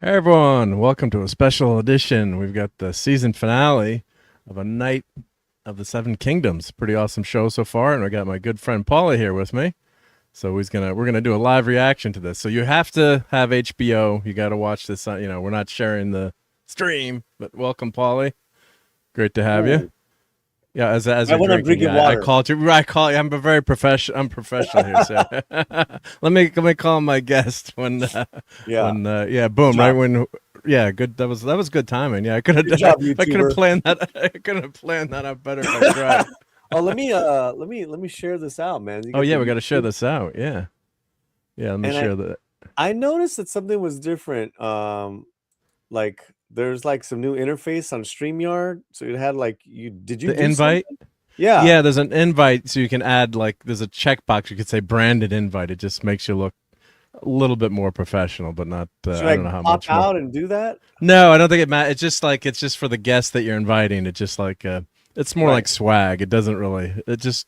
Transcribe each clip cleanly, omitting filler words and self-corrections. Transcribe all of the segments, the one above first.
Hey everyone, welcome to a special edition. We've got the season finale of A Night of the Seven Kingdoms. Pretty awesome show so far, and I got my good friend Paula here with me. So we're gonna do a live reaction to this. So you have to have HBO. You got to watch this. We're not sharing the stream, but welcome, Paulie. Great to have you. Ooh, Yeah, as I you're want to drinking, drink yeah, I water. called you. I call you. I'm a very professional. I'm professional here. So let me call my guest Yeah, when good boom, right job. when good. That was good timing. Yeah, I could have Good job, I could have YouTuber. planned that. I could have planned that out better if I tried. Oh, let me share this out, man. You Oh got yeah, the we got to share YouTube, this out. Yeah, yeah. Let me and I share the I noticed that something was different. Like there's like some new interface on StreamYard. So it had like you did you the do invite. something? Yeah. Yeah, there's an invite, so you can add there's a checkbox. You could say branded invite. It just makes you look a little bit more professional, but not. Should I I don't know how pop much more. out and do that? No, I don't think it matters. It's just for the guests that you're inviting. It's just it's more Right. like swag. It doesn't really. It's like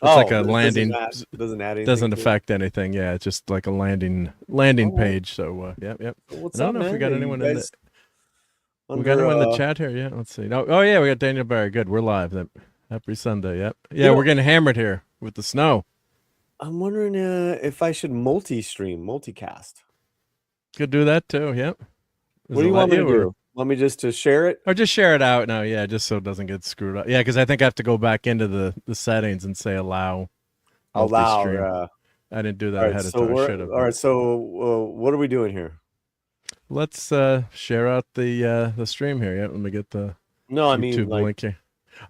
Oh, a but it doesn't landing. add doesn't add anything Doesn't to it. affect anything. Yeah, it's just like a landing All right. page. So yep, yep. So what's And I don't up, know if we man? got Are you anyone in the. guys We got under anyone in the chat here. Yeah, let's see. No, oh yeah, we got Daniel Barry. Good, we're live. Happy Sunday. Yep. you Yeah, we're know, getting hammered here with the snow. I'm wondering if I should multi-stream, multicast. Could do that too. Yep. Does What it do you let want me to you do? Want me just to share it? or just share it out now? Yeah, just so it doesn't get screwed up. Yeah, because I think I have to go back into the settings and say allow Allow. multi-stream. I didn't do that All right. ahead of So time. I we're should have, all but right. So what are we doing here? let's share out the stream here. Yeah, let me get the No, I mean YouTube like link here.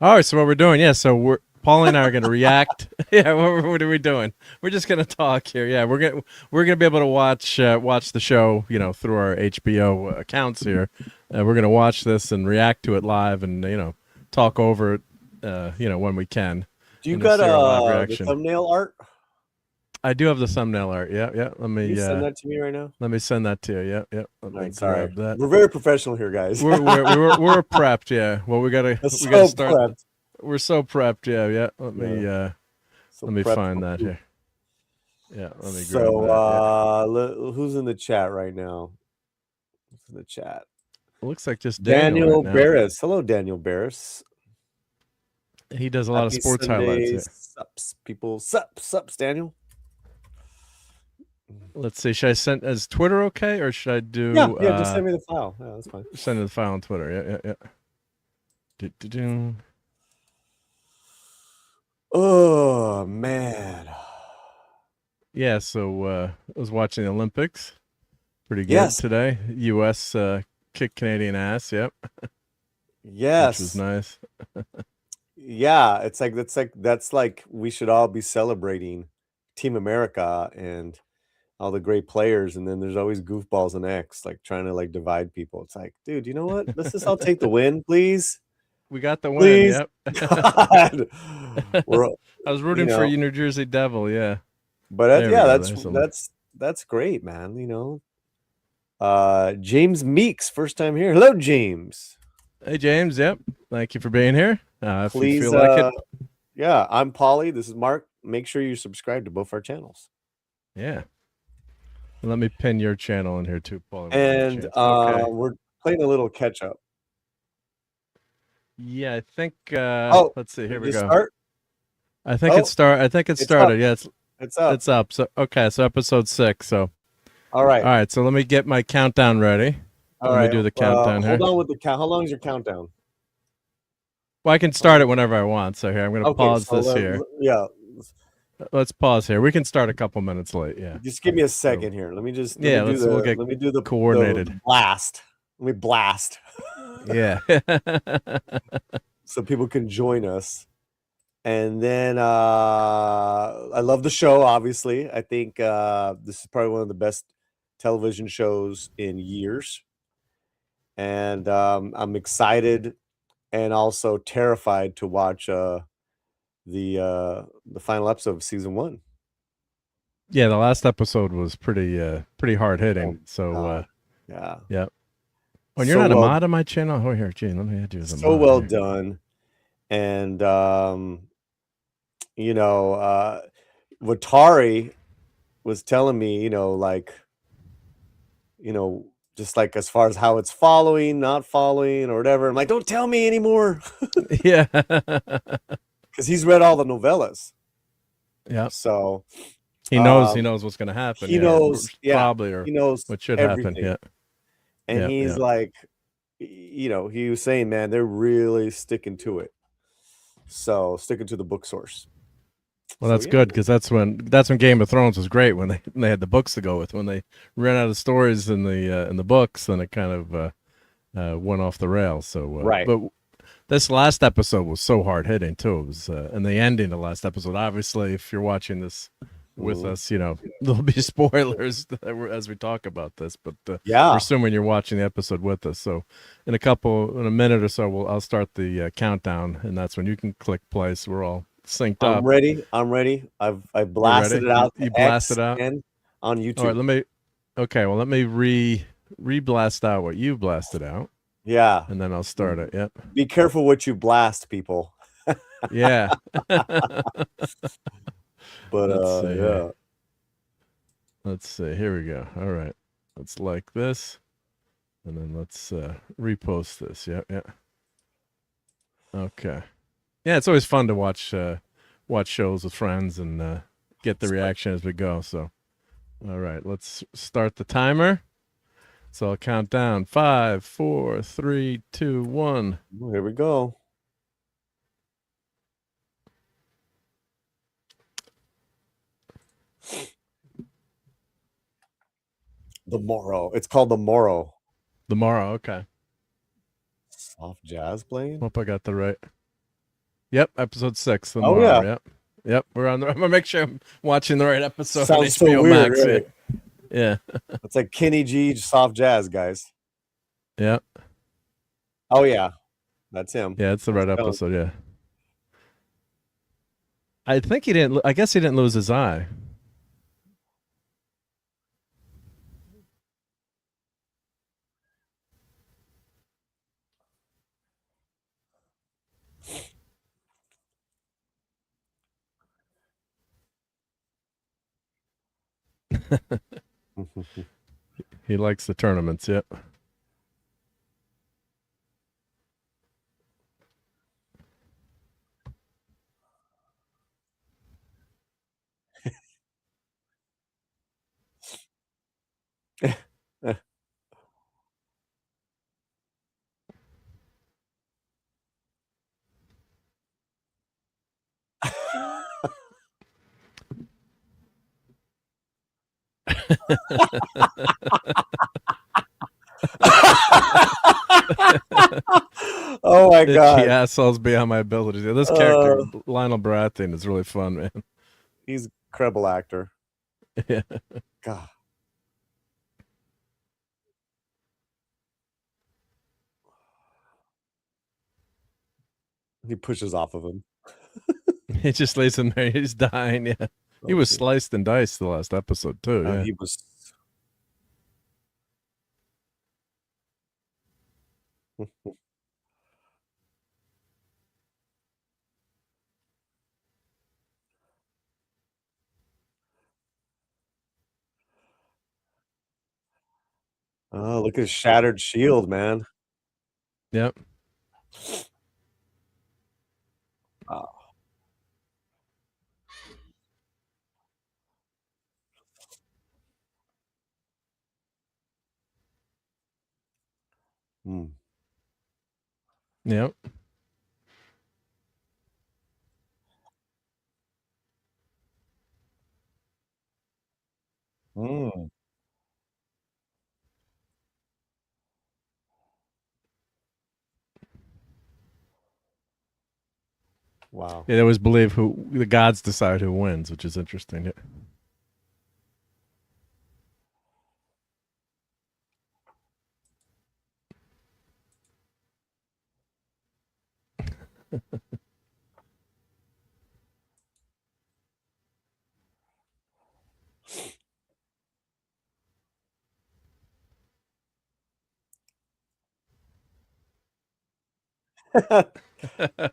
All right, so what we're doing? Yeah, so we're Paul and I are going to react. Yeah, what are we doing? We're just going to talk here. Yeah, we're gonna be able to watch the show, through our HBO accounts here. We're going to watch this and react to it live, and talk over it, when we can, do you and you'll got see our live the reaction. thumbnail art? I do have the thumbnail art. Yeah, yeah. Can you send that to me right now? Let me send that to you. Yeah, yeah. Let All me right. Sorry. grab that. We're very professional here, guys. We're prepped. Yeah. Well, That's we gotta so start. prepped. We're so prepped. Yeah, yeah. Yeah. So Let me prepped find for that poop. here. Yeah, let me grab So that. Yeah. who's in the chat right now? Who's in the chat? It looks like just Daniel right Daniel now. Barris. Hello, Daniel Barris. He does a lot of Happy sports highlights. Sunday, Yeah. sups, people. Sups, Daniel. Let's see. Should I send as Twitter okay, or should I Yeah, do yeah. Just send me the file. Yeah, that's fine. send the file on Twitter? Yeah, yeah, yeah. Do. Oh man. Yeah. So I was watching the Olympics. Pretty good Yes. today. U.S. Kicked Canadian ass. Yep, which was Yes. nice. Yeah. That's like we should all be celebrating Team America and all the great players, and then there's always goofballs and X like trying to like divide people. It's like, dude, you know what? Let's just all take the win, please. We got the win. Please. Yep. God. We're I was you rooting for know, you, New Jersey Devil. Yeah. but There we yeah, go. that's There's some. that's that's great, man. James Meeks, first time here. Hello, James. Hey, James. Yep. Thank you for being here. If you Please, feel like it. yeah, I'm Polly. This is Mark. Make sure you subscribe to both our channels. Yeah. Let me pin your channel in here too, Paul. And Okay. we're playing a little catch up. Yeah, I think. Oh, Let's see. Here did we you go. start? I think Oh, I think it it's up. started. Yeah, It's up. it's up. So okay. So episode 6. So All right. all right. So let me get my countdown ready. All Let me right. do the countdown Hold here. on with the count. How long is your countdown? Well, I can start it whenever I want. So here, I'm going to Okay, pause so this here. yeah, Let's pause here. We can start a couple minutes late. Yeah. just give me a second here. Let me Yeah. We'll get let me do the coordinated. blast. Let me blast Yeah. so people can join us. And then I love the show, obviously. I think this is probably one of the best television shows in years. And I'm excited and also terrified to watch the final episode of season 1. Yeah, the last episode was pretty hard hitting. Oh So God. Yeah. yeah. When you're So not a well mod on my channel, oh here, Gene, let me add you as a so mod well here. done. And Watari was telling me, like, just like as far as how it's following, not following, or whatever. I'm like, don't tell me anymore, Yeah. because he's read all the novellas. Yeah. So He knows what's going to happen. he Yeah. Or knows, yeah, probably, or he knows what should happen. everything. Yeah. And Yeah. he's Yeah. like, he was saying, man, they're really sticking to it. So sticking to the book source. Well, So that's yeah, good, because that's when Game of Thrones was great, when they had the books to go with. When they ran out of stories in the books, then it kind of went off the rails. So, right. but this last episode was so hard hitting too. It was, and the ending of the last episode. Obviously, if you're watching this with Mhm. us, there'll be spoilers as we talk about this. But we're Yeah, assuming you're watching the episode with us. So, in a minute or so, I'll start the countdown, and that's when you can click play. So we're all synced I'm up. ready. I'm ready. I You're blasted ready. it You, out to you blast X it out. and on All right. YouTube. Okay. Well, let me re-blast out what you blasted out, Yeah. and then I'll start it. Yep. Be careful what you blast, people. Yeah. But Let's see here. yeah. Let's see. Here we go. All right. Let's like this, and then let's repost this. Yeah. Yeah. Okay. Yeah, it's always fun to watch shows with friends and get the reaction as we go. So, all right, let's start the timer. So I'll count down 5, 4, 3, 2, 1. Here we go. The Morrow. It's called The Morrow. Tomorrow. Okay. Soft jazz playing. Hope I got the right. Yep, episode 6. Oh Tomorrow. yeah. Yep. Yep. We're on the. I'm gonna make sure I'm watching the right episode on Sounds so HBO weird, Max. right? Yeah. It's like Kenny G soft jazz, guys. Yeah. Oh yeah. That's him. Yeah. It's the right That's episode. Yeah. I think he didn't. I guess he didn't lose his eye. He likes the tournaments. Yep. Oh my Itchy god. assholes beyond my abilities. Yeah, this character, Lionel Baratheon, is really fun, man. He's a incredible actor. Yeah. God. He pushes off of him. He just lays in there. He's dying. Yeah. He was sliced and diced the last episode, too. Yeah. He was. Oh, look at his shattered shield, man. Yep. Wow. Mm. Yep. Mm. Wow. Yeah, they always believe who the gods decide who wins, which is interesting. Yeah.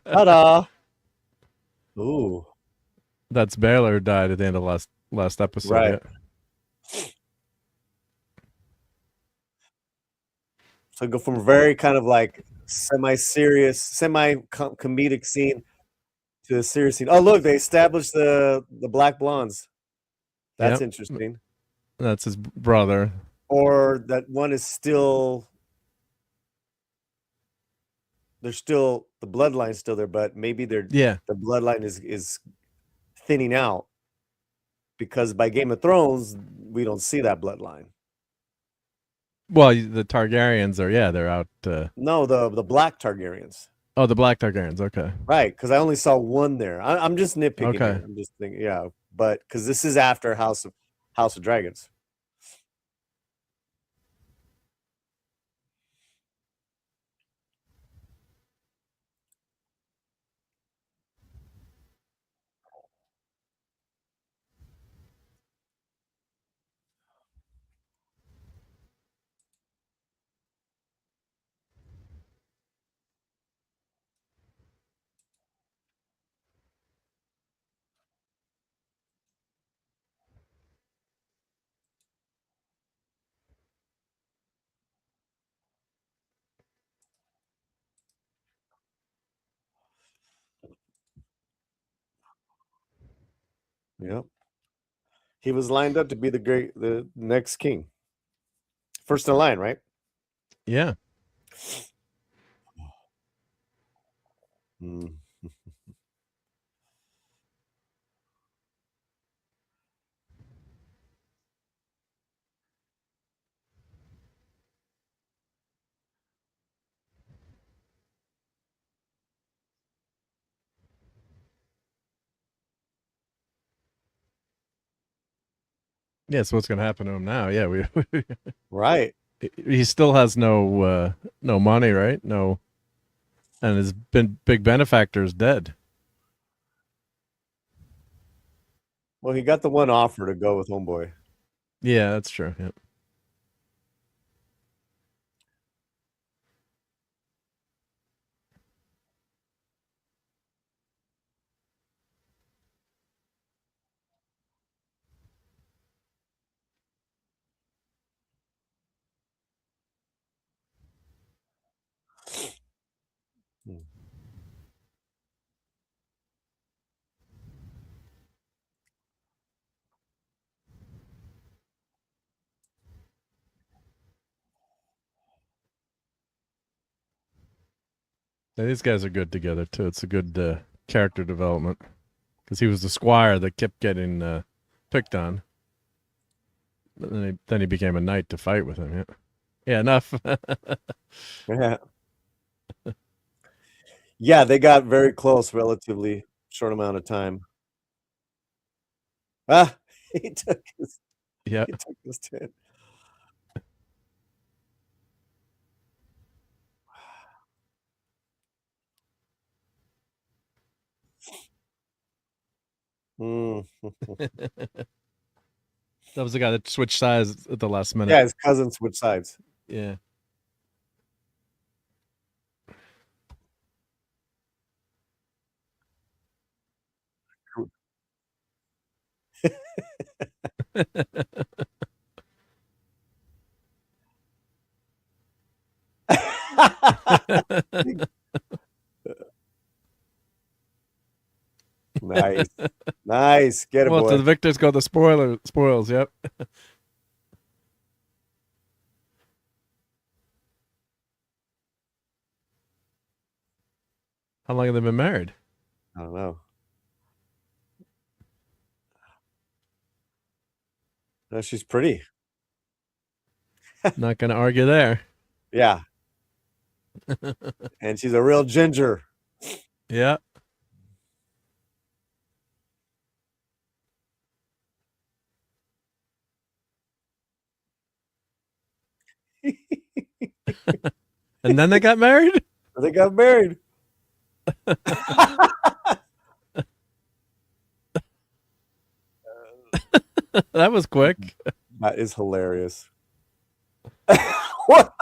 Ta-da. Ooh. That's Baylor died at the end of last episode. Right. Yeah. So go from a very kind of like semi-serious, semi-comedic scene to a serious scene. Oh, look, they established the black blondes. That's Yep. interesting. That's his brother. Or that one is still, they're still, the bloodline's still there, but maybe the bloodline is thinning out, because by Game of Thrones we don't see that bloodline. Well, the Targaryens are they're out. No, the black Targaryens. Oh, the black Targaryens. Okay. Right, because I only saw one there. I'm just nitpicking Okay. here. I'm just thinking, but because this is after House of Dragons. Yep. He was lined up to be the next king. First in line, right? Yeah. Mm. Yeah. So what's gonna happen to him now? Yeah, we. Right. He still has no money, right? No, and his big benefactor is dead. Well, he got the one offer to go with Homeboy. Yeah, that's true. Yeah. Mm. Yeah, these guys are good together too. It's a good character development, because he was the squire that kept getting picked on. But then he became a knight to fight with him. Yeah. Yeah. Enough. Yeah. Yeah, they got very close, relatively short amount of time. Ah, he took his Yeah. he took his 10. Mm. That was the guy that switched sides at the last minute. Yeah, his cousin switched sides. Yeah. Nice. Nice. Get it, Well, to boy. the victors go the spoils. Yep. How long have they been married? I don't know. No, she's pretty. Not going to argue there. Yeah. And she's a real ginger. Yeah. And then they got married? They got married. That was quick. That is hilarious. What?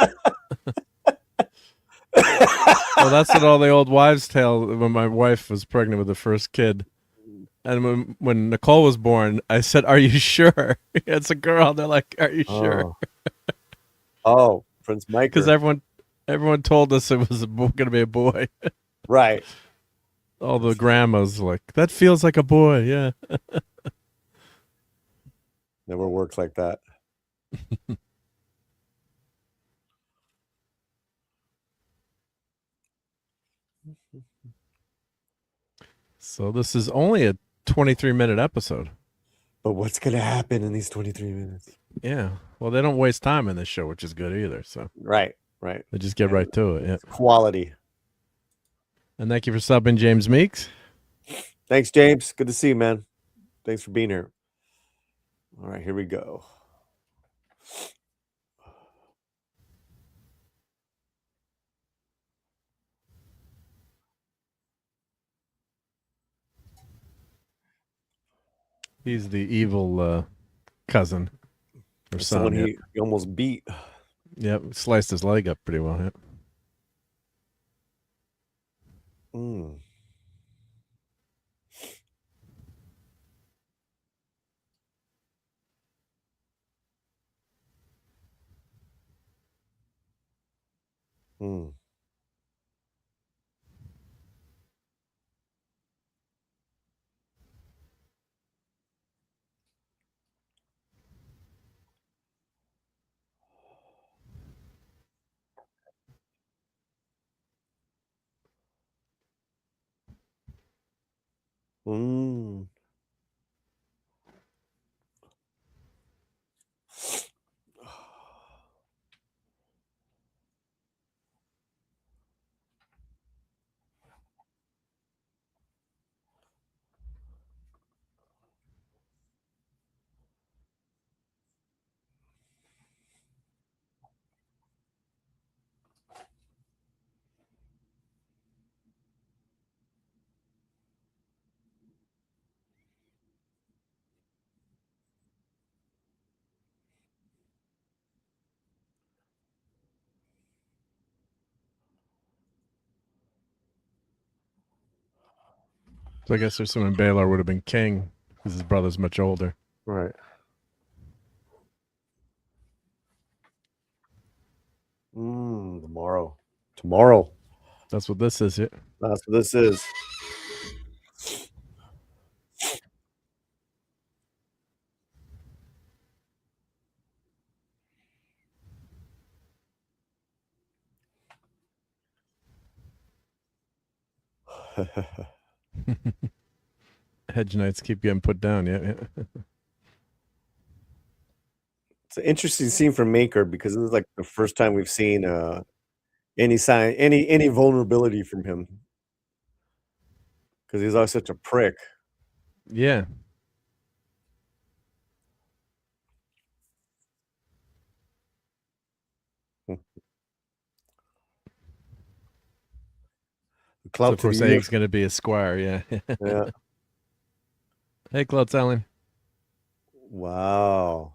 Well, that's what all the old wives' tale when my wife was pregnant with the first kid. And when Nicole was born, I said, "Are you sure?" It's a girl. They're like, "Are you sure?" Oh. Prince Because Miker. everyone told us it was going to be a boy. Right. All the grandmas like, that feels like a boy. Yeah. Never works like that. So this is only a 23-minute episode. But what's going to happen in these 23 minutes? Yeah. Well, they don't waste time in this show, which is good either. So Right. they just get right to it. Yeah. Quality. And thank you for subbing, James Meeks. Thanks, James. Good to see you, man. Thanks for being here. All right, here we go. He's the evil cousin or It's the one son. he almost beat. Yep. Sliced his leg up pretty well. Yep. Mm. Mm. Mm. So I guess assuming Baylor would have been king because his brother's much older. Right. Tomorrow. Tomorrow. That's what this is. Yeah. That's what this is. Hedge knights keep getting put down. Yeah. It's an interesting scene for Maker because this is like the first time we've seen any sign, any vulnerability from him because he's always such a prick. Yeah. So Clout of to course the ear. Aeg's going to be a squire. Yeah. Yeah. Hey, Clout Selling. Wow.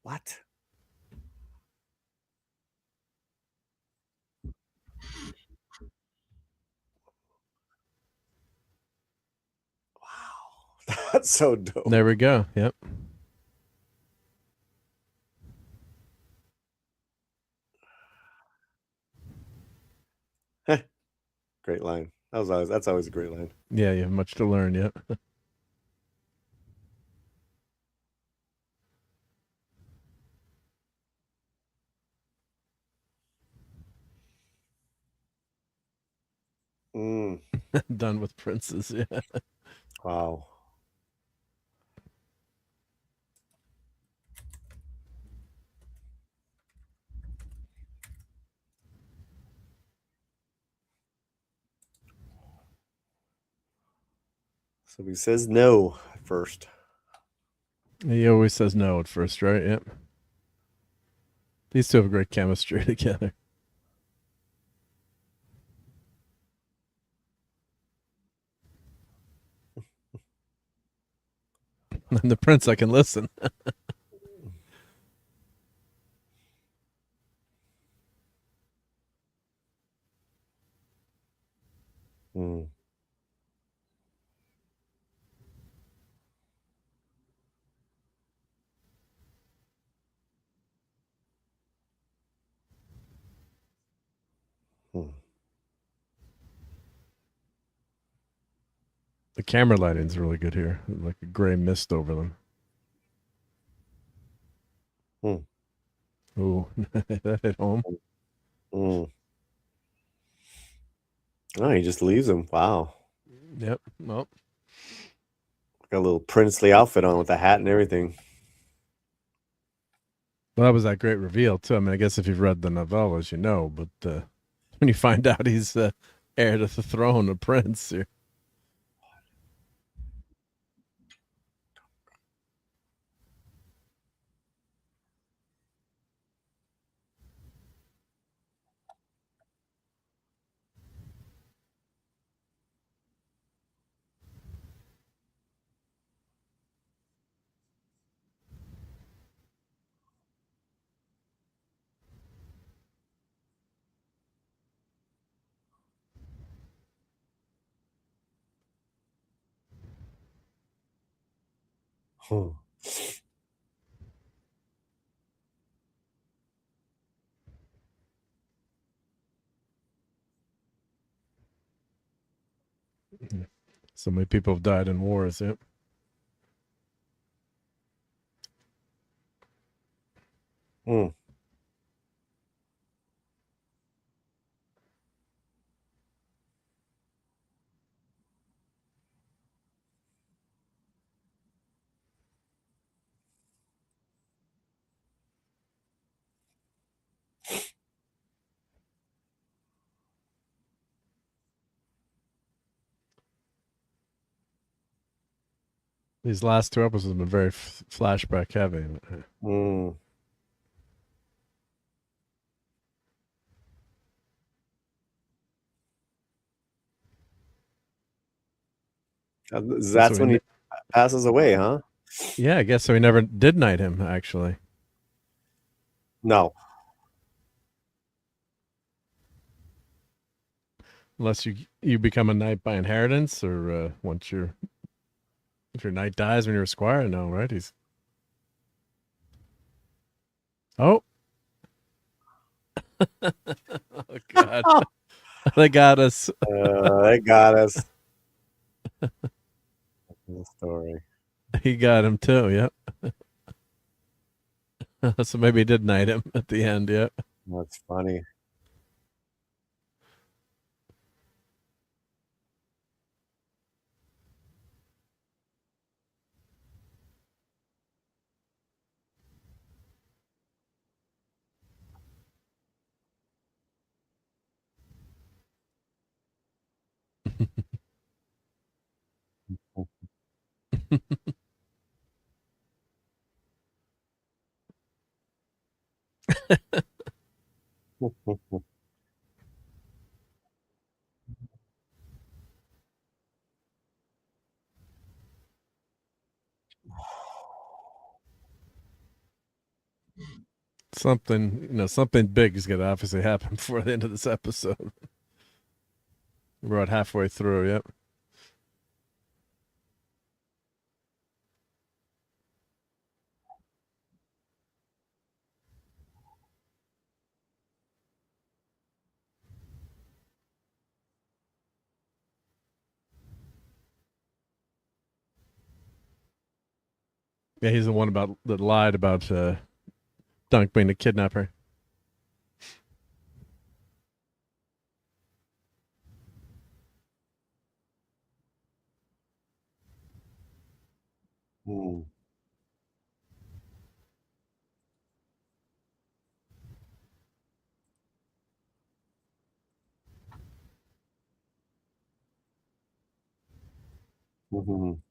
What? Wow. That's so dope. There we go. Yep. Great line. That's always a great line. Yeah, you have much to learn. Yep. Mm. Done with princes. Yeah. Wow. So he says no at first. He always says no at first, right? Yep. These two have great chemistry together. And the prince, I can listen. Mm. The camera lighting's really good here, like a gray mist over them. Hmm. Ooh, that hit home. Mm. Oh, he just leaves him. Wow. Yep. Well, Got a little princely outfit on with the hat and everything. well, that was that great reveal too. I mean, I guess if you've read the novellas, you know, but when you find out he's heir to the throne, a prince, you're... Hmm. So many people have died in wars. Yep. Hmm. These last two episodes have been very flashback heavy. Hmm. So That's when he passes away, huh? yeah, I guess so. He never did knight him, actually, No. unless you become a knight by inheritance, or once if your knight dies when you're a squire. No, right? He's oh, oh God, they got us. They got us. The story. He got him too. Yep. So maybe he did knight him at the end. Yep. That's funny. Something, something big is going to obviously happen before the end of this episode. We're about halfway through. Yep. Yeah, he's the one that lied about Dunk being the kidnapper. Hmm. Mhm.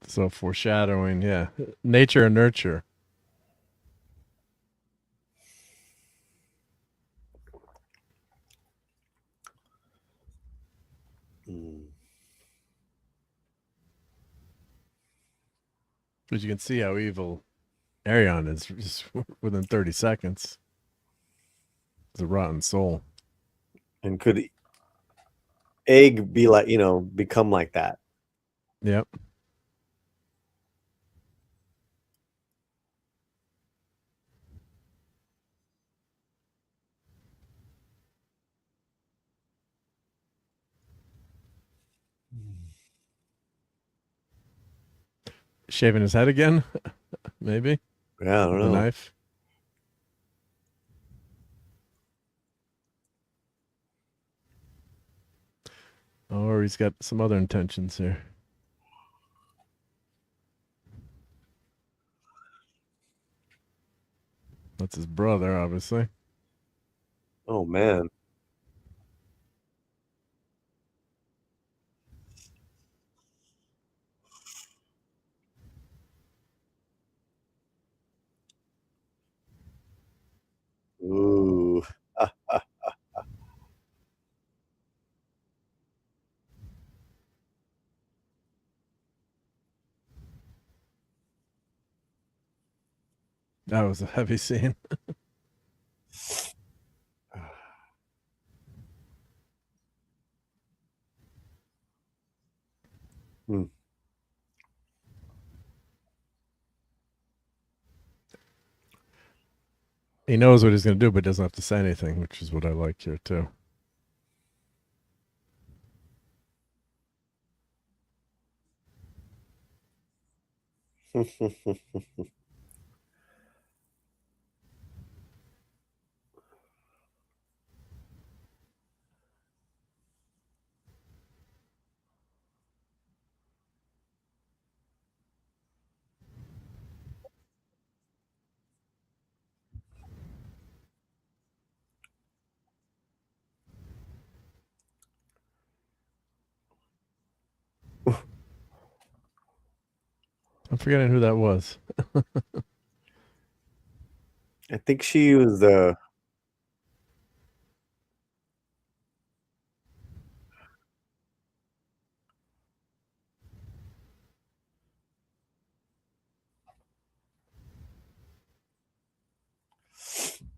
So foreshadowing, yeah, nature and nurture. Mm. But you can see how evil Arion is just within 30 seconds. It's a rotten soul. And could egg be like, become like that? Yep. Shaving his head again, maybe Yeah, I don't with a know. knife. Or he's got some other intentions here. That's his brother, obviously. Oh man. Ooh. That was a heavy scene. Hmm. He knows what he's going to do, but doesn't have to say anything, which is what I like here, too. I'm forgetting who that was. I think she was the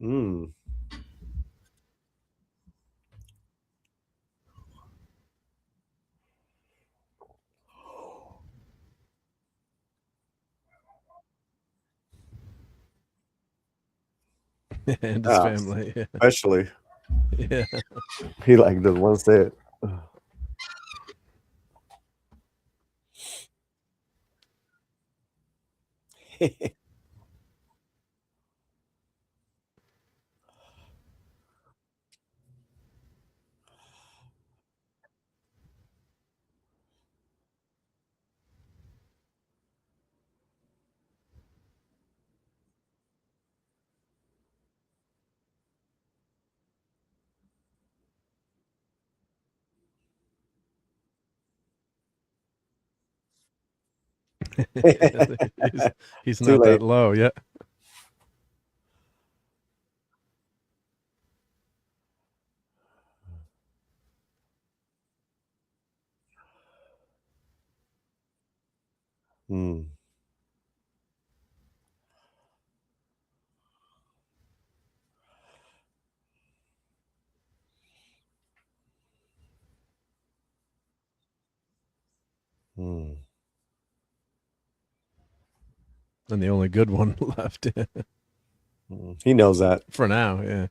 mm. And his Yeah, family. Yeah. especially Yeah. he like doesn't want to say it. he's, he's Too not that late. low yet. Mm. Mm. And the only good one left Mm. He knows that. for now. Yeah.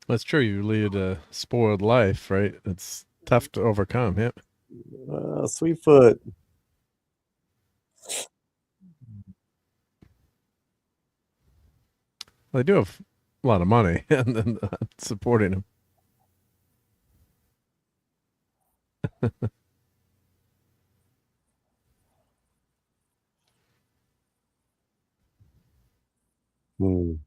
That's true. You lead a spoiled life, right? It's tough to overcome. Yeah. Sweetfoot. Well, they do have a lot of money and then supporting him. Mm.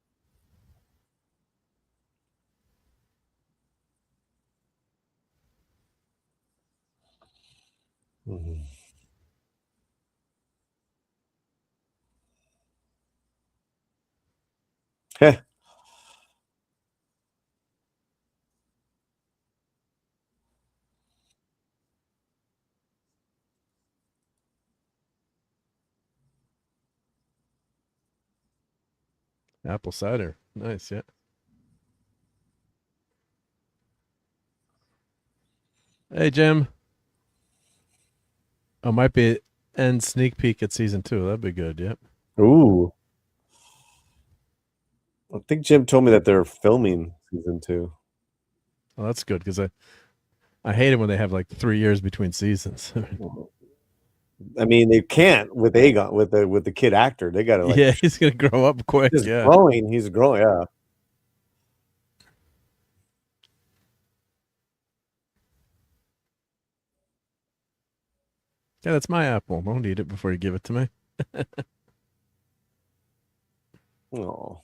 Mm. Heh. Apple cider. Nice, yeah. Hey, Jim. Oh, might be end sneak peek at season 2. That'd be good, yep. Ooh. I think Jim told me that they're filming season 2. Well, that's good because I hate it when they have like 3 years between seasons. I mean, they can't with Aegon with the kid actor. They got to like Yeah, he's gonna grow up quick. he's Yeah. growing. He's growing. Yeah. Yeah, that's my apple. Don't eat it before you give it to me. Oh.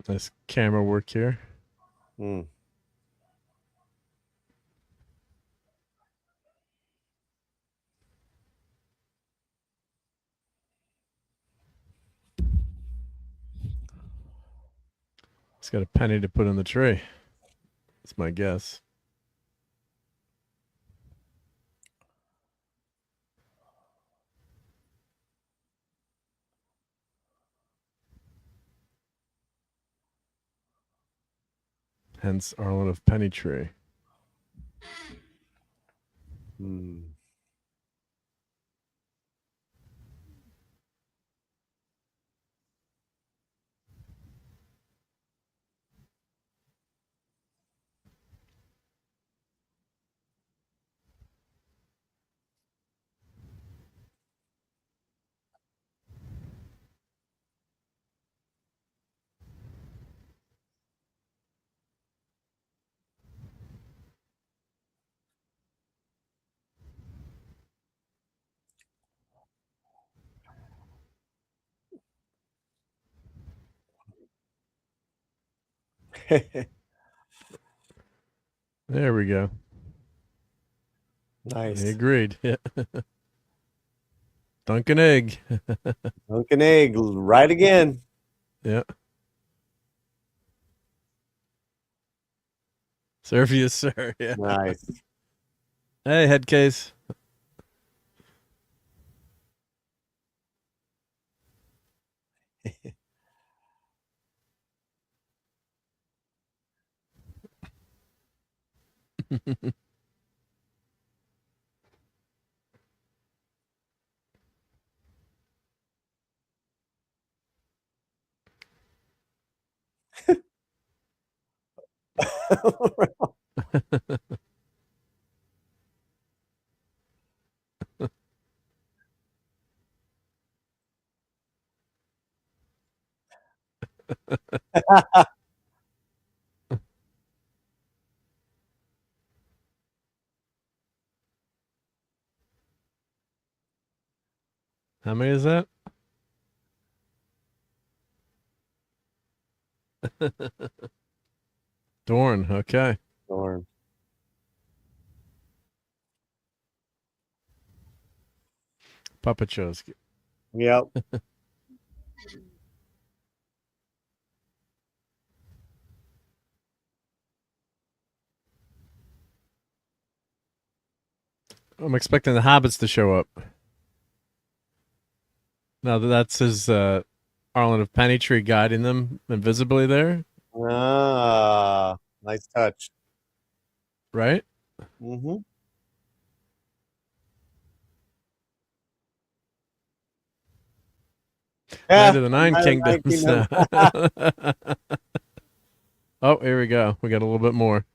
Nice camera work here. Mm. He's got a penny to put in the tree. That's my guess. Hence Arlen of Penny Tree. Mm. There we go. Nice. He agreed. Yeah. Dunkin' egg. Dunkin' egg, right again. Yeah. Serve you, sir. Yeah. Nice. Hey, head case. How many is that? Dorn. Okay. Darn. Puppet shows. Yep. I'm expecting the hobbits to show up. Now that's his Arlen of Penny Tree guiding them invisibly there, Ah, nice touch. right? Mm-hmm. Night Yeah. of the Nine Night of Nine Kingdoms. Kingdoms. Oh, here we go. We got a little bit more.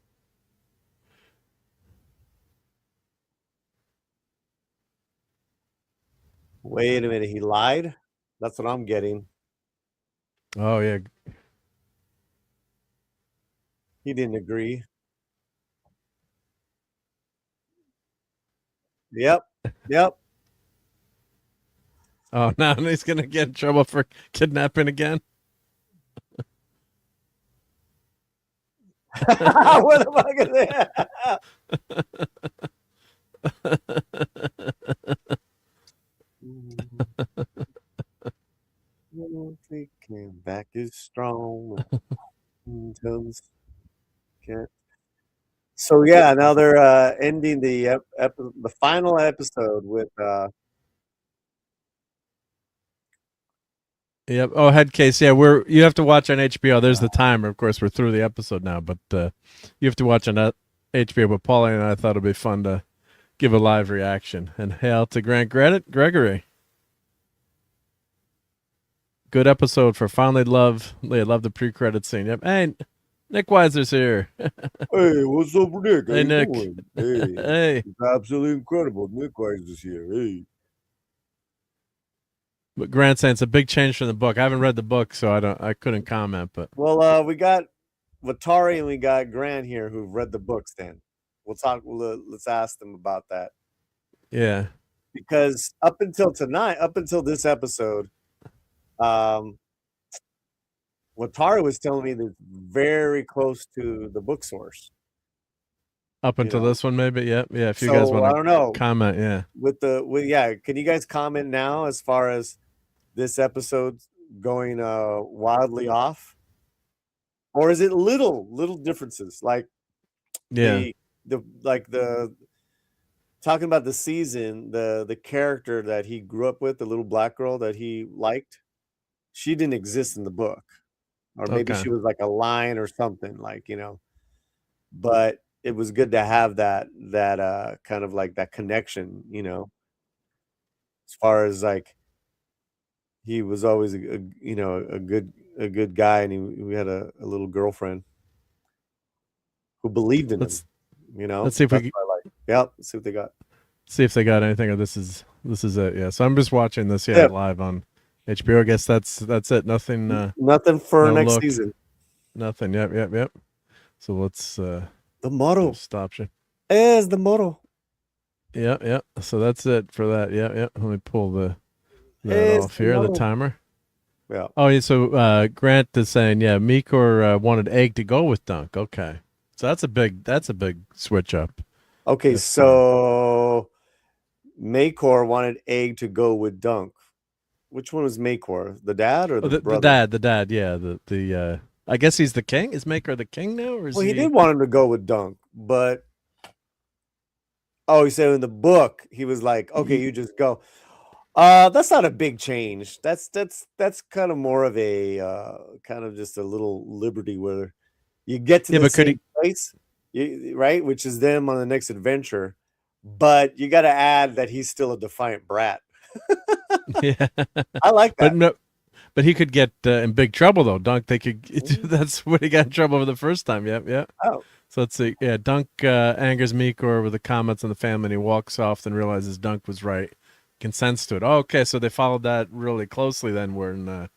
Wait a minute. He lied? That's what I'm getting. Oh yeah. He didn't agree. Yep. Yep. Oh, now he's gonna get in trouble for kidnapping again. What am I gonna Came back is strong. Tongues can't. So yeah, now they're ending the final episode with Yep. Oh, head case. Yeah, you have to watch on HBO. There's the timer. Of course, we're through the episode now, but you have to watch on that HBO. But Paulie and I thought it'd be fun to give a live reaction. And hail to Grant Gregory. Good episode for finally love. They love the pre-credit scene. Yep. Hey, Nick Weiser's here. Hey, what's up, Nick? How Hey, you Nick. doing? Hey, Hey. it's absolutely incredible. Nick Weiser's here. Hey. But Grant saying it's a big change from the book. I haven't read the book, so I couldn't comment. But Well, we got Watari and we got Grant here who've read the books. Then we'll talk. Let's ask them about that yeah, because up until tonight, up until this episode, Watari was telling me that very close to the book source. up You until know? this one, maybe. Yep. Yeah. If you guys So I want don't to know. comment, yeah. Yeah, can you guys comment now as far as this episode going wildly off? Or is it little differences like Yeah. the talking about the season, the character that he grew up with, the little black girl that he liked, she didn't exist in the book. Or maybe Okay. she was like a line or something, like, but it was good to have that kind of like that connection, as far as like he was always a good guy, and we had a little girlfriend who believed in him. Let's see if That's we what I like. Yep. Let's see what they got. see if they got anything. Or this is it. Yeah. So I'm just watching this. Yeah, Yep. live on HBO. I guess that's it. Nothing. Nothing for no next look. season. Nothing. Yep. So let's The motto stop you. is the motto. Yeah. So that's it for that. Yeah. Let me pull that Is off here. The motto. timer. Yeah. Oh yeah. So Grant is saying, yeah, Meekor wanted Egg to go with Dunk. Okay. So that's a big switch up. Okay, If, so Maycor wanted Egg to go with Dunk. Which one was Maycor? The dad or the brother? the dad. Yeah. The I guess he's the king. Is Maker the king now, or is Well, he did want him to go with Dunk, but he said in the book he was like, okay, you just go. That's not a big change. That's kind of more of a kind of just a little liberty where you get to the same place, right? Which is them on the next adventure, but you got to add that he's still a defiant brat. Yeah, I like that. But he could get in big trouble though. Dunk, they could. That's when he got in trouble the first time. Yep. Oh. So let's see. Yeah, Dunk angers Meekor with the comments on the family, and he walks off and realizes Dunk was right. Consents to it. Oh, okay, so they followed that really closely then, where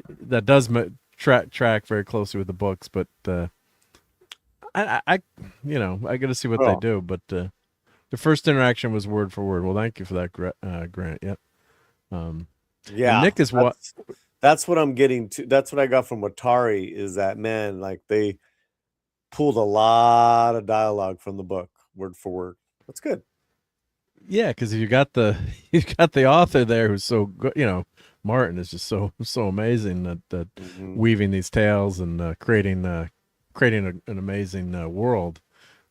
that does track very closely with the books. But I got to see what they do. But the first interaction was word for word. Well, thank you for that, Grant. Yep. Yeah, Nick is what. That's what I'm getting to. That's what I got from Watari. Is that, man, like they pulled a lot of dialogue from the book, word for word. That's good. Yeah, because you got the author there who's so good. Martin is just so amazing that weaving these tales and creating an amazing world.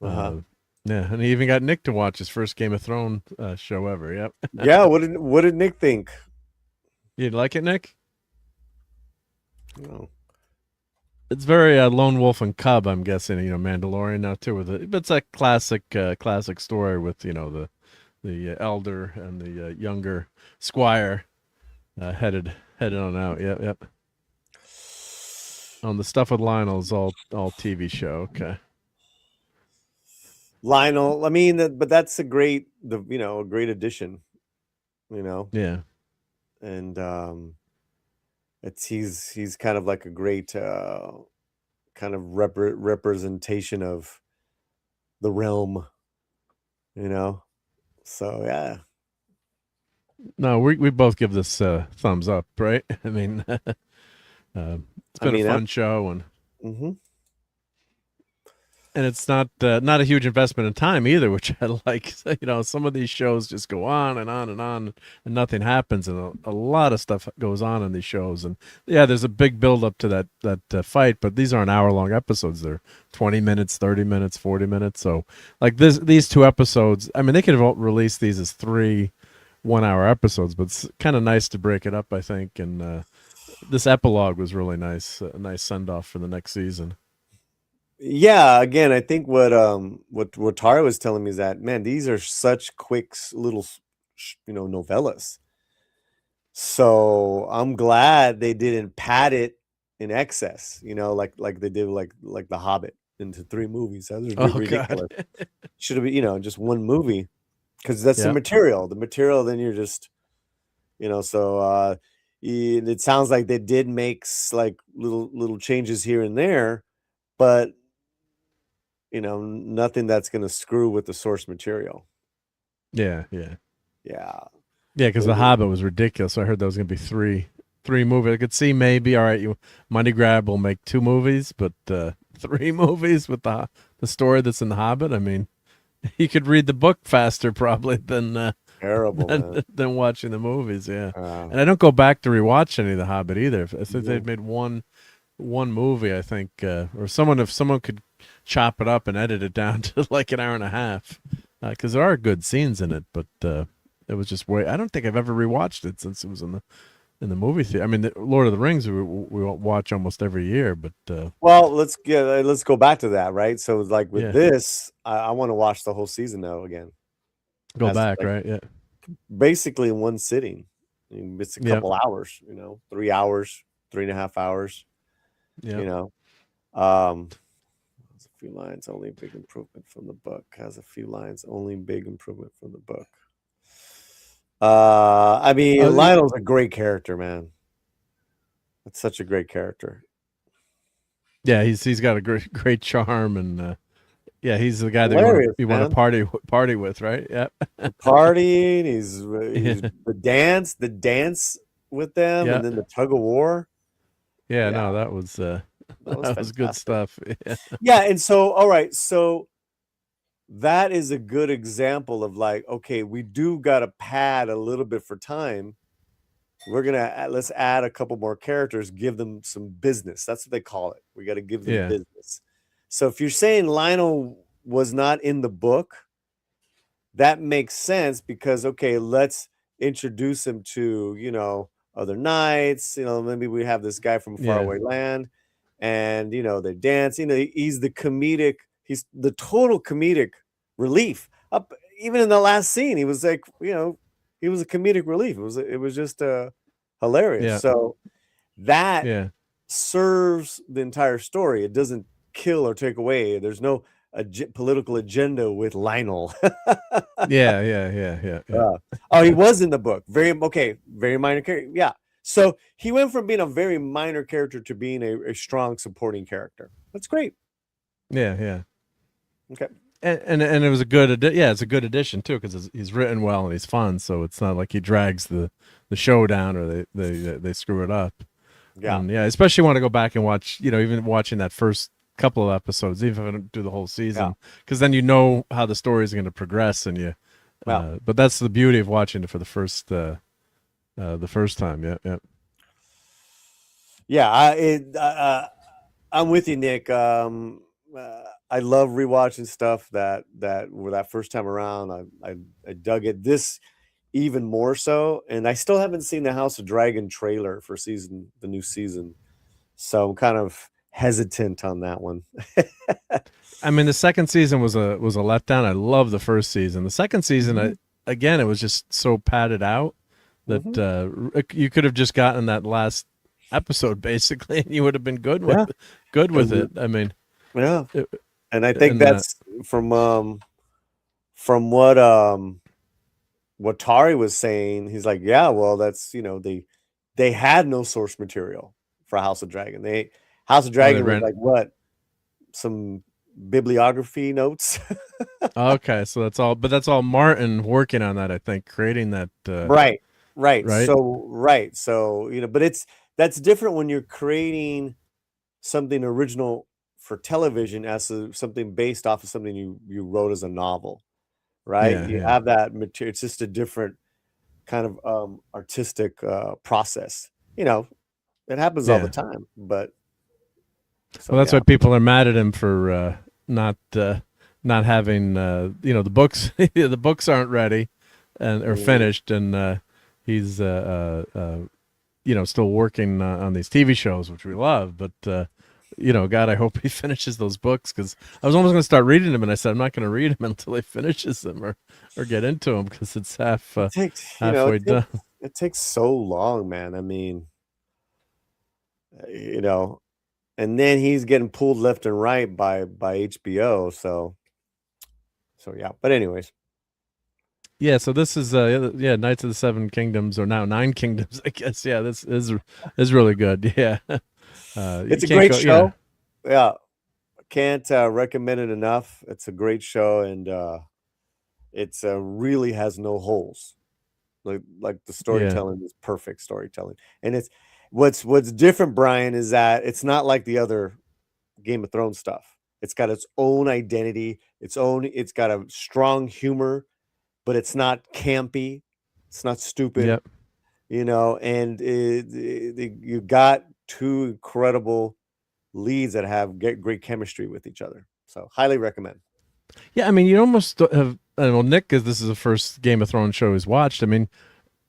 Yeah, and he even got Nick to watch his first Game of Thrones show ever. Yep. Yeah. What did Nick think? You'd like it, Nick? No. It's very Lone Wolf and Cub, I'm guessing. Mandalorian now too. But it's a classic story with the elder and the younger squire headed on out. Yep. On the stuff with Lionel is all TV show. Okay. Lionel, I mean, but that's a great addition. Yeah. And he's kind of like a great kind of representation of the realm. So yeah. No, we both give this thumbs up, right? I mean, it's been a fun show, and and it's not a huge investment in time either, which I like. Some of these shows just go on and on and on, and nothing happens, and a lot of stuff goes on in these shows. And yeah, there's a big build up to that fight, but these aren't hour-long episodes. They're 20 minutes, 30 minutes, 40 minutes. So like these two episodes, I mean, they could have released these as 3 1-hour episodes, but it's kind of nice to break it up, I think. And this epilogue was really nice, a nice send off for the next season. Yeah, again, I think what Tara was telling me is that, man, these are such quick little novellas. So I'm glad they didn't pad it in excess, like they did like The Hobbit into 3 movies. That was Oh ridiculous. God. Should have been, just one movie, because that's the Yeah. material. The material, then you're just, so it sounds like they did make like little changes here and there, but nothing that's going to screw with the source material. Yeah, yeah. Yeah. Yeah, because The Hobbit was ridiculous. So I heard that was going to be three movies. I could see maybe, all right, Money Grab will make 2 movies, but 3 movies with the story that's in The Hobbit. I mean, you could read the book faster probably than Terrible, man. than watching the movies. Yeah, and I don't go back to rewatch any of The Hobbit either. I think they've made one movie, I think, or if someone could chop it up and edit it down to like an hour and a half, because there are good scenes in it, but it was just way. I don't think I've ever rewatched it since it was in the movie theater. I mean, the Lord of the Rings we watch almost every year, but well, let's go back to that, right? So like with Yeah. this, I want to watch the whole season now again. go As, back, like, right? Yeah, basically in one sitting. I mean, it's a Yeah. couple hours, 3 hours, 3.5 hours. yeah. Has a few lines, only big improvement from the book. Has a few lines, only big improvement from the book. I mean, Lionel's a great character, man. It's such a great character. Yeah, he's got a great charm, and yeah, he's the guy Hilarious, that you want to party with, right? Yeah. Partying, he's the dance with them, Yeah. and then the tug of war. Yeah, no, that was that was good stuff. Yeah. Yeah, and so all right, so that is a good example of like, okay, we do got to pad a little bit for time. Let's add a couple more characters, give them some business. That's what they call it. We got to give them business. So if you're saying Lionel was not in the book, that makes sense because, okay, let's introduce him to, other knights, maybe we have this guy from a faraway land and, they dance, he's the total comedic relief. Even in the last scene, he was like, he was a comedic relief. It was just hilarious. Yeah. So that serves the entire story. It doesn't kill or take away. There's no political agenda with Lionel. Yeah. Oh, he was in the book. Very minor character. Yeah. So he went from being a very minor character to being a strong supporting character. That's great. Yeah. Okay. And it was a good it's a good addition too because he's written well and he's fun, so it's not like he drags the show down or they screw it up. Yeah. And especially want to go back and watch, even watching that first couple of episodes, even if I don't do the whole season, because then how the story is going to progress, and but that's the beauty of watching it for the first time. I'm with you, Nick. I love rewatching stuff that first time around. I dug it. This even more so, and I still haven't seen the House of Dragon trailer for the new season, so I'm kind of hesitant on that one. I mean, the second season was a letdown. I love the first season. The second season, again, it was just so padded out that you could have just gotten that last episode basically, and you would have been good with it. I mean, and I think that's from what Tari was saying. He's like, yeah, well, that's they had no source material for House of Dragon. House of Dragon was like what? Some bibliography notes. Okay, so that's all Martin working on that, I think, creating that right. So but that's different when you're creating something original for television as something based off of something you wrote as a novel, right? Yeah, You yeah. have that material. It's just a different kind of artistic process. It happens all the Yeah. time. But so Well, that's why yeah, people are mad at him for not having the books. The books aren't ready and or Mhm. finished, and he's still working on these TV shows, which we love. But God, I hope he finishes those books, because I was almost going to start reading them, and I said I'm not going to read them until he finishes them or get into them, because it's It takes halfway done. it takes so long, man. I mean, you know, and then he's getting pulled left and right by HBO. So yeah. But anyways, Yeah, so this is Knights of the Seven Kingdoms, or now Nine Kingdoms, I guess. Yeah, this is really good. Yeah. You it's a can't great go. Yeah. show. Yeah, can't recommend it enough. It's a great show, and it's really has no holes. Like the Yeah. storytelling is perfect storytelling, and it's what's different, Brian, is that it's not like the other Game of Thrones stuff. It's got its own identity, it's got a strong humor, but it's not campy, it's not stupid, Yep. and you got two incredible leads that have great chemistry with each other. So highly recommend. Yeah, I mean, you almost have. Well, Nick, because this is the first Game of Thrones show he's watched. I mean,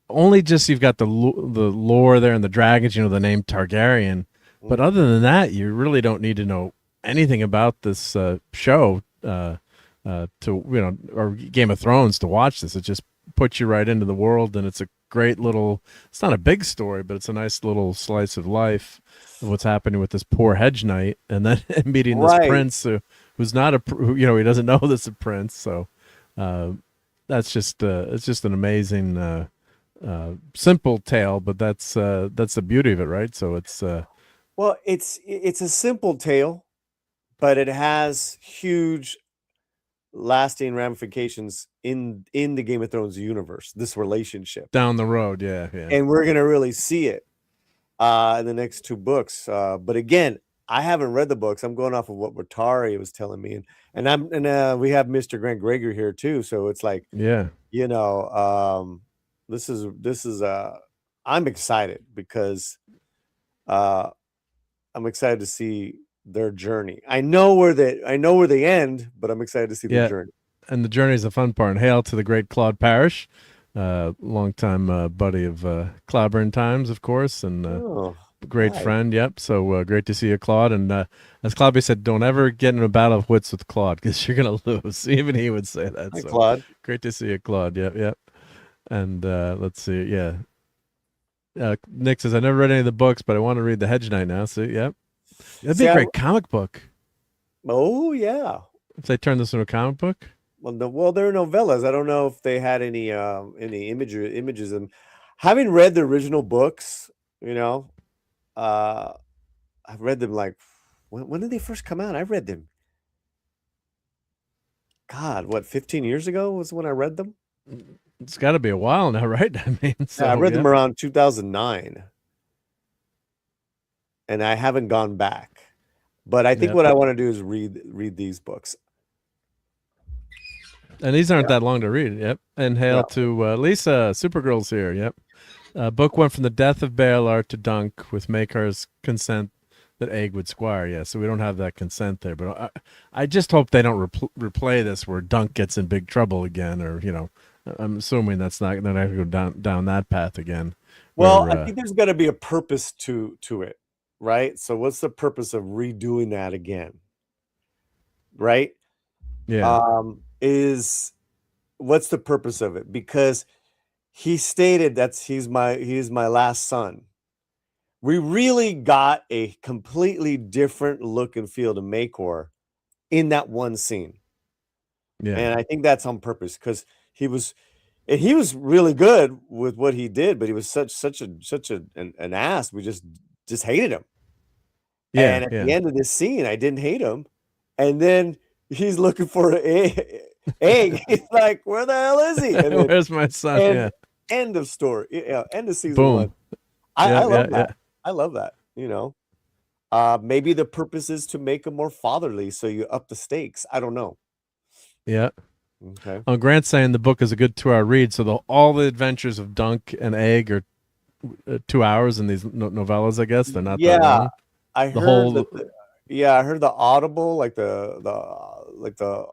only just you've got the lore there and the dragons. The name Targaryen, but Mhm. other than that, you really don't need to know anything about this show to or Game of Thrones to watch this. It just puts you right into the world, and it's a great little. It's not a big story, but it's a nice little slice of life of what's happening with this poor hedge knight, and then meeting this Right. prince who's not he doesn't know this is a prince. So uh, that's just it's just an amazing simple tale, but that's the beauty of it, right? So it's Well, it's a simple tale, but it has huge lasting ramifications in the Game of Thrones universe, this relationship. down the road. Yeah, yeah, And we're gonna really see it in the next two books. But again, I haven't read the books. I'm going off of what Watari was telling me, and we have Mr. Grant Gregor here too. So it's like, yeah. you know, um, this is I'm excited because uh I'm excited to see their journey. I know where they end, but I'm excited to see their Yeah, journey. and the journey is the fun part. And hail to the great Claude Parrish, longtime buddy of Clobberin Times, of course, and Oh, great hi. friend. Yep. So great to see you, Claude. And as Claude said, don't ever get in a battle of wits with Claude, because you're gonna lose. Even he would say that. Hi, So Claude. great to see you, Claude. Yep, yep. And let's see. Yeah. Nick says, I never read any of the books, but I want to read The Hedge Knight now. So, yep. That'd be See, a great comic book oh yeah. if they turn this into a comic book. Well, no, well, they're novellas. I don't know if they had any images. And having read the original books, you know, uh, I've read them like when did they first come out? I read them. God, what 15 years ago was when I read them. It's got to be a while now, right? I mean, Yeah, I so read yeah, them around 2009, and I haven't gone back. But I think yeah. what I want to do is read these books. And these aren't Yeah, that long to read. Yep. And yeah. hail to Lisa. Supergirl's here. Yep. Book went from the death of Baelor to Dunk with Makar's consent that Egg would squire. Yeah, so we don't have that consent there. But I just hope they don't replay this where Dunk gets in big trouble again, or I'm assuming that's not they're not going to go down that path again. Well, Where I think there's got to be a purpose to it, right? So what's the purpose of redoing that again, right? yeah, Is what's the purpose of it? Because he stated he's my last son. We really got a completely different look and feel to Makor in that one scene. yeah, And I think that's on purpose because he was he was really good with what he did, but he was such an ass. We just hated him. yeah, And at the yeah. end of this scene, I didn't hate him. And then he's looking for an egg. He's like, where the hell is he? And then Where's my son? and Yeah, end of story. Yeah, end of season one. boom. I Yeah, love yeah, that. yeah. I love that. Maybe the purpose is to make them more fatherly, so you up the stakes. I don't know. Yeah. Okay. Grant's saying the book is a good 2 hour read. So all the adventures of Dunk and Egg are 2 hours in these novellas. I guess they're not that Yeah, long. I The heard whole that. Yeah, I heard the Audible, like the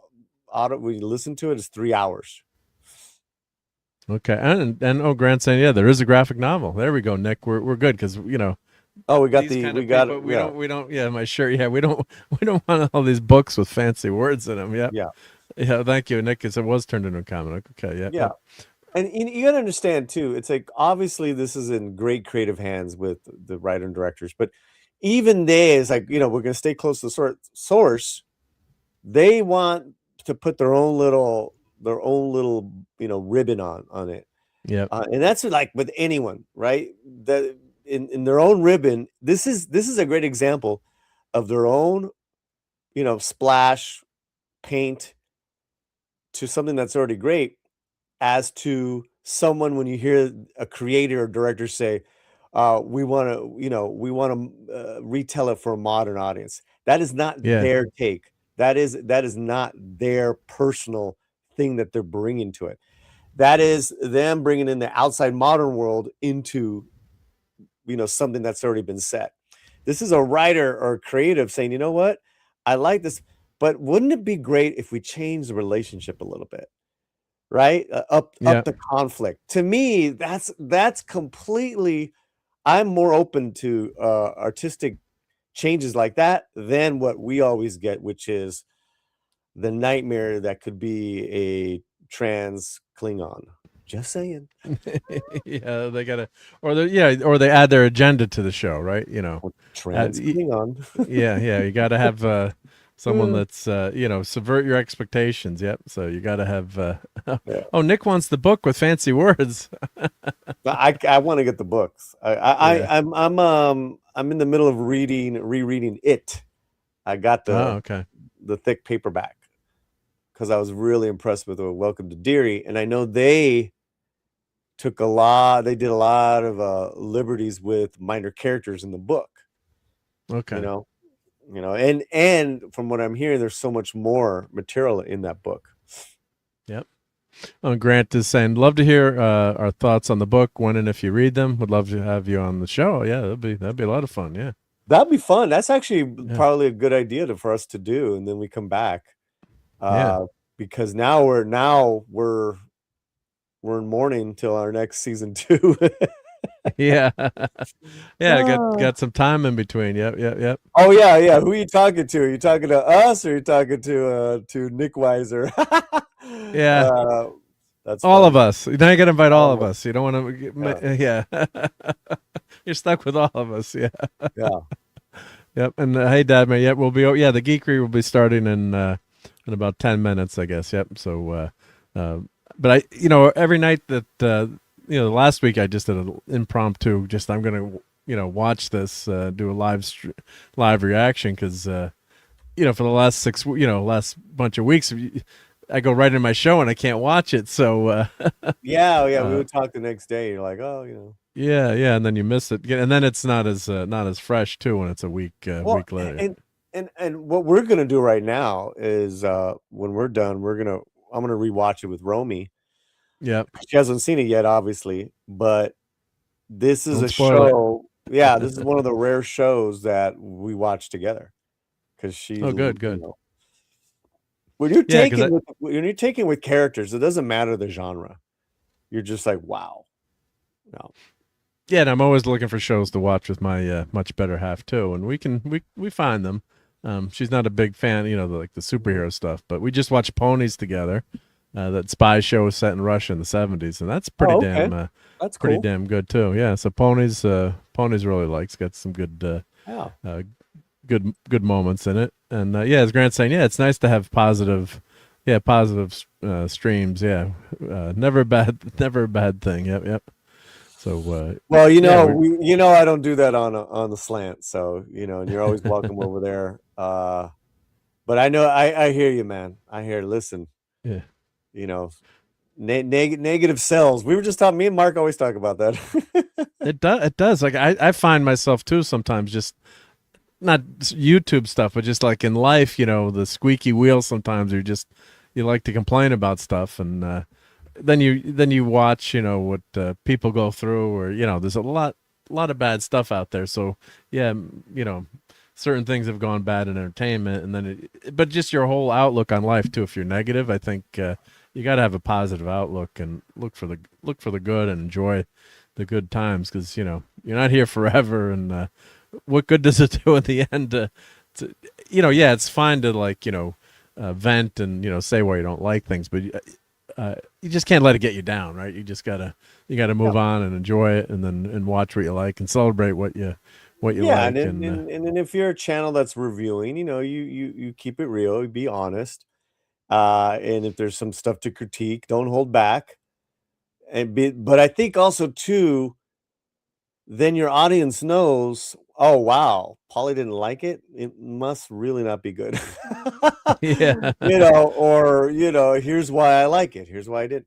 audio when you listen to it is 3 hours. okay, and Grant's saying there is a graphic novel. There we go, Nick. We're good because Oh, we got these kind we of got people yeah, we don't my shirt we don't want all these books with fancy words in them. yeah, Yeah, thank you, Nick, because it was turned into a comic. Okay, yeah. And you gotta understand too, it's like obviously this is in great creative hands with the writer and directors, but even they is like, we're gonna stay close to the source. They want to put their own little ribbon on it. Yep. And that's like with anyone, right? That in their own ribbon, this is a great example of their own, splash paint to something that's already great, as to someone when you hear a creator or director say, we want to retell it for a modern audience. That is not Yeah. their take. That is not their personal thing that they're bringing to it. That is them bringing in the outside modern world into something that's already been set. This is a writer or creative saying, you know what, I like this, but wouldn't it be great if we change the relationship a little bit, right? Up Yeah. the conflict. To me, that's completely. I'm more open to artistic changes like that than what we always get, which is the nightmare that could be a trans Klingon. Just saying. Yeah, they gotta, or they add their agenda to the show, right? Trans Klingon. Yeah, you gotta have someone that's subvert your expectations. Yep. So you gotta have. Yeah. Oh, Nick wants the book with fancy words. I want to get the books. Yeah. I'm in the middle of rereading it. I got Oh, okay. the thick paperback because I was really impressed with Welcome to Deary, and I know they did a lot of liberties with minor characters in the book. Okay. And from what I'm hearing, there's so much more material in that book. Yep. Grant is saying, love to hear our thoughts on the book when and if you read them. Would love to have you on the show. Yeah, that'd be a lot of fun. Yeah. That'd be fun. That's actually probably a good idea for us to do, and then we come back. Because now we're in mourning till our next season 2. Yeah. Got some time in between. Yep. Oh yeah. Who are you talking to? Are you talking to us or are you talking to Nick Weiser? Yeah. That's all funny. of us. Now you got to invite all of us. You don't want to. Yeah. You're stuck with all of us. Yeah. Yeah. Yep. And hey, Dad, man. Yep. We'll be. Yeah. The Geekery will be starting in about 10 minutes, I guess. Yep. So, but every night that last week I just did an impromptu. I'm gonna watch this, do a live reaction because for the last last bunch of weeks I go right in my show and I can't watch it. So yeah, we would talk the next day. You're like, oh, yeah, and then you miss it, and then it's not as fresh too when it's a week later. And what we're gonna do right now is when we're done, I'm gonna rewatch it with Romy. Yeah, she hasn't seen it yet, obviously, but this is Don't a spoil show. Yeah, this is one of the rare shows that we watch together because she's good. When you're taking with characters, it doesn't matter the genre. You're just like, wow. No. Yeah, and I'm always looking for shows to watch with my much better half too, and we find them. She's not a big fan, like the superhero stuff, but we just watch Ponies together. That spy show was set in Russia in the 70s, and that's pretty that's pretty cool. damn good too. Yeah, so Ponies really likes, got some good good moments in it, and as Grant's saying, it's nice to have positive streams. Never a bad thing. Yep. So well, I don't do that on the slant, so and you're always welcome over there. But I know I hear you, man. Listen. Yeah. Negative cells. We were just talking. Me and Mark always talk about that. It does. Like I find myself too sometimes just not YouTube stuff, but just like in life, the squeaky wheel sometimes you like to complain about stuff, and then you watch, what people go through, or there's a lot of bad stuff out there. So yeah, certain things have gone bad in entertainment, and then but just your whole outlook on life too. If you're negative, I think you got to have a positive outlook and look for the good and enjoy the good times, because you're not here forever, and what good does it do at the end yeah, it's fine to vent and say why you don't like things, but you just can't let it get you down, right? You gotta move on and enjoy it, and watch what you like and celebrate what you Yeah, like. and then if you're a channel that's reviewing, you keep it real, you be honest. And if there's some stuff to critique, don't hold back. But I think also too, then your audience knows, oh wow, Polly didn't like it. It must really not be good. Yeah. Or here's why I like it. Here's why I did.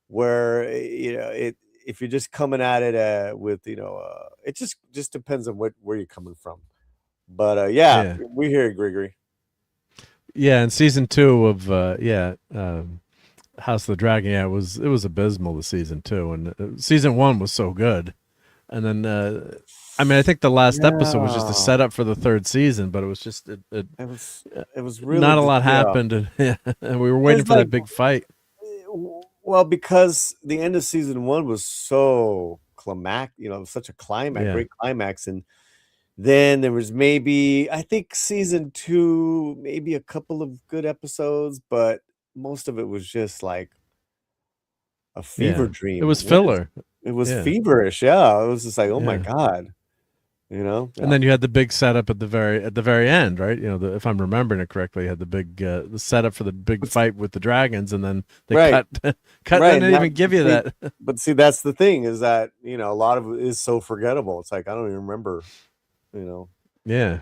Where if you're just coming at it with it just depends on where you're coming from. But yeah, Yeah. we hear it, Gregory. Yeah, and season 2 of House of the Dragon, yeah, it was abysmal, the season 2, and season 1 was so good. And then I think the last episode was just a setup for the third season, but it was just It was really not a lot happened, and we were waiting for that big fight. Well, because the end of season 1 was so such a climax, Yeah. great climax, and then there was maybe, I think, season 2, maybe a couple of good episodes, but most of it was just like a fever dream. It was filler. It was feverish. Yeah, it was just like, oh my god, And then you had the big setup at the very end, right? If I'm remembering it correctly, you had the big the setup for the big fight with the dragons, and then they cut. They didn't even give you that. But see, that's the thing, is that a lot of it is so forgettable. It's like I don't even remember. Yeah,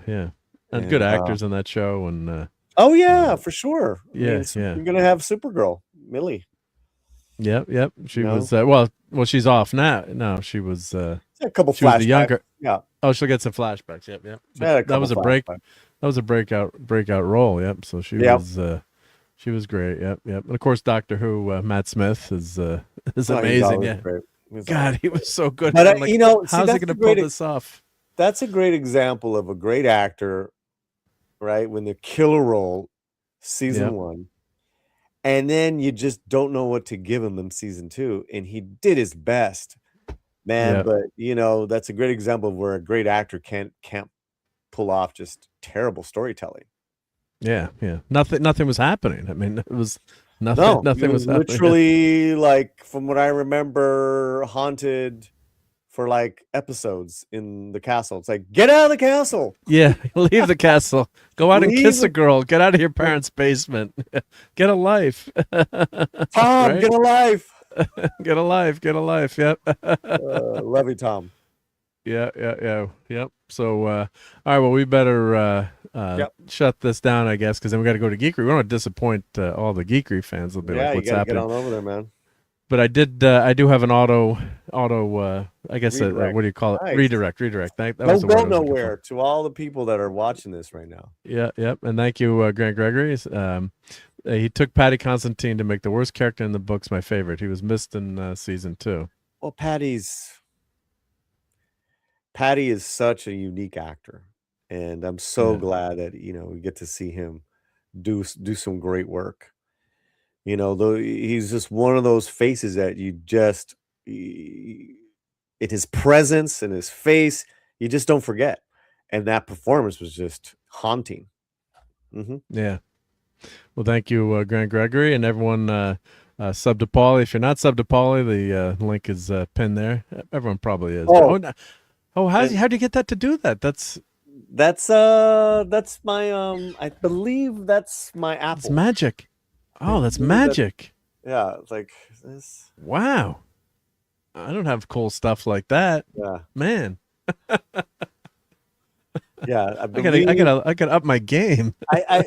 and good actors on that show, and oh yeah, for sure. Yeah, You're gonna have Supergirl, Millie. Yep. She was well, she's off now. No, she was a couple she was flashbacks. the younger. Yeah. Oh, she'll get some flashbacks. Yep. That was a breakout role. Yep. So she was great. Yep. And of course, Doctor Who, Matt Smith is amazing. Yeah. God, he was so good. But how's he going to pull this off? That's a great example of a great actor, right? When they kill a role, season 1. And then you just don't know what to give him in season 2, and he did his best, man. Yep. But that's a great example of where a great actor can't pull off just terrible storytelling. Yeah. Nothing was happening. I mean, it was nothing. Nothing was happening. Literally, like from what I remember, haunted for like episodes in the castle. It's like, get out of the castle. Yeah, leave the castle. Go out and kiss a girl. Get out of your parents' basement. Get a life. Tom, right? Get a life. Get a life. Yep. Love you, Tom. Yep. So, all right. Well, we better shut this down, I guess, because then we got to go to Geekery. We don't want to disappoint all the Geekery fans. They'll be like, "What's happening?" Get on over there, man. But I do have an auto. I guess what do you call it? Nice. Redirect. That was the word. Don't go nowhere to all the people that are watching this right now. Yep. And thank you, Grant Gregory. He took Patty Constantine to make the worst character in the books my favorite. He was missed in season 2. Well, Patty is such a unique actor, and I'm so glad that we get to see him do some great work. Though he's just one of those faces that in his presence and his face, you just don't forget. And that performance was just haunting. Mm-hmm. Yeah. Well, thank you, Grant Gregory, and everyone. Sub to Paulie. If you're not sub to Paulie, the link is pinned there. Everyone probably is. How do you get that to do that? That's my I believe that's my Apple. It's magic. Oh, that's magic. Yeah, it's like this. Wow. I don't have cool stuff like that. Yeah. Man. Yeah, I gotta up my game. I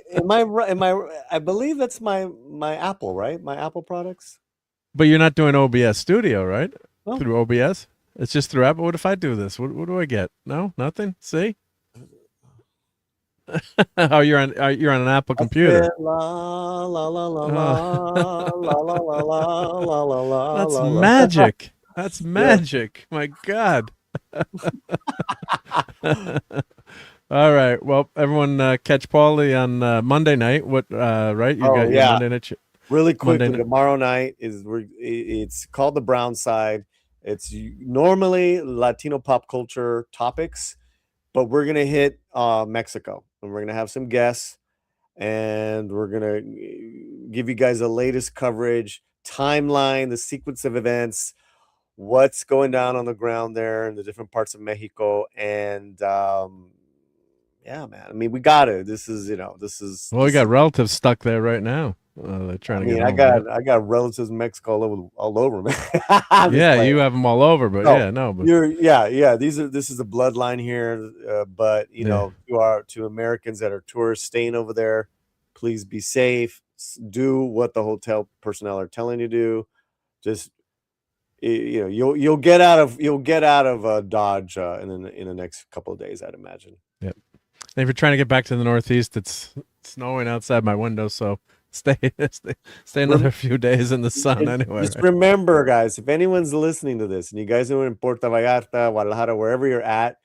believe that's my Apple, right? My Apple products. But you're not doing OBS Studio, right? No. Through OBS? It's just through Apple. What if I do this? What do I get? No, nothing. See? Oh, you're on an Apple I said computer. la la la la Uh, la la la la la la la la that's la la. magic. That's Yeah. magic. My God. All right. Well, everyone, catch Paulie on Monday night. What? Right? You Oh got your yeah. Monday night. Really Monday quickly, night. tomorrow night it's called the Brown Side. It's normally Latino pop culture topics, but we're gonna hit Mexico, and we're gonna have some guests, and we're gonna give you guys the latest coverage, timeline, the sequence of events, what's going down on the ground there in the different parts of Mexico, and yeah, man. I mean, we got to. This is, Well, we got relatives stuck there right now. They're I trying to get mean, home, right? I got relatives in Mexico all over, man. I'm just Yeah, playing. you have them all over, but No, yeah, no, but yeah. This is a bloodline here, but yeah, to Americans that are tourists staying over there, please be safe. Do what the hotel personnel are telling you to do. Just you'll get out of Dodge in the next couple of days, I'd imagine. yeah. And if you're trying to get back to the Northeast, it's snowing outside my window, so stay stay Rem- another few days in the sun anyway. just Right? remember, guys, if anyone's listening to this and you guys are in Puerto Vallarta, Guadalajara, wherever you're at,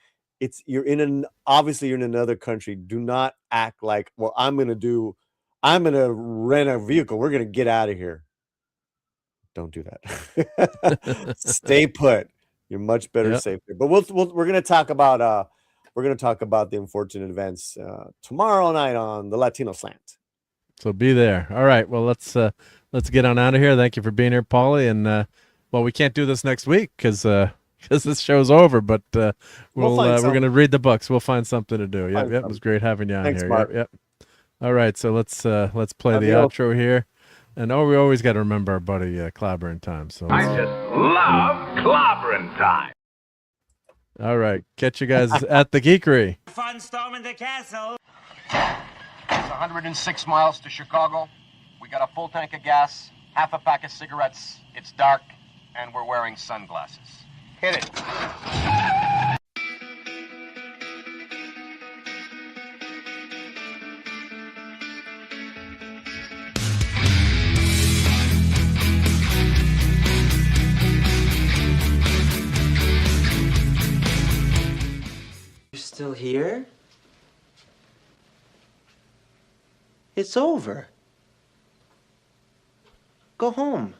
obviously you're in another country. Do not act like, well, I'm gonna rent a vehicle. We're gonna get out of here. Don't do that. Stay put. You're much better Yeah. safe there. But we're gonna talk about the unfortunate events tomorrow night on the Latino Slant. So be there. All right. Well, let's get on out of here. Thank you for being here, Paulie. And well, we can't do this next week because this show's over. But we're gonna read the books. We'll find something to do. Yep. Yep. It was great having you on Thanks, here. Mark. Yep. Yep. All right. So let's play the Adios. outro here. And we always got to remember our buddy Clobbering Time. So I just love clobbering time. all right. Catch you guys at the Geekery. Fun storming the castle. It's 106 miles to Chicago. We got a full tank of gas, half a pack of cigarettes. It's dark, and we're wearing sunglasses. Hit it. You're still here? It's over. Go home.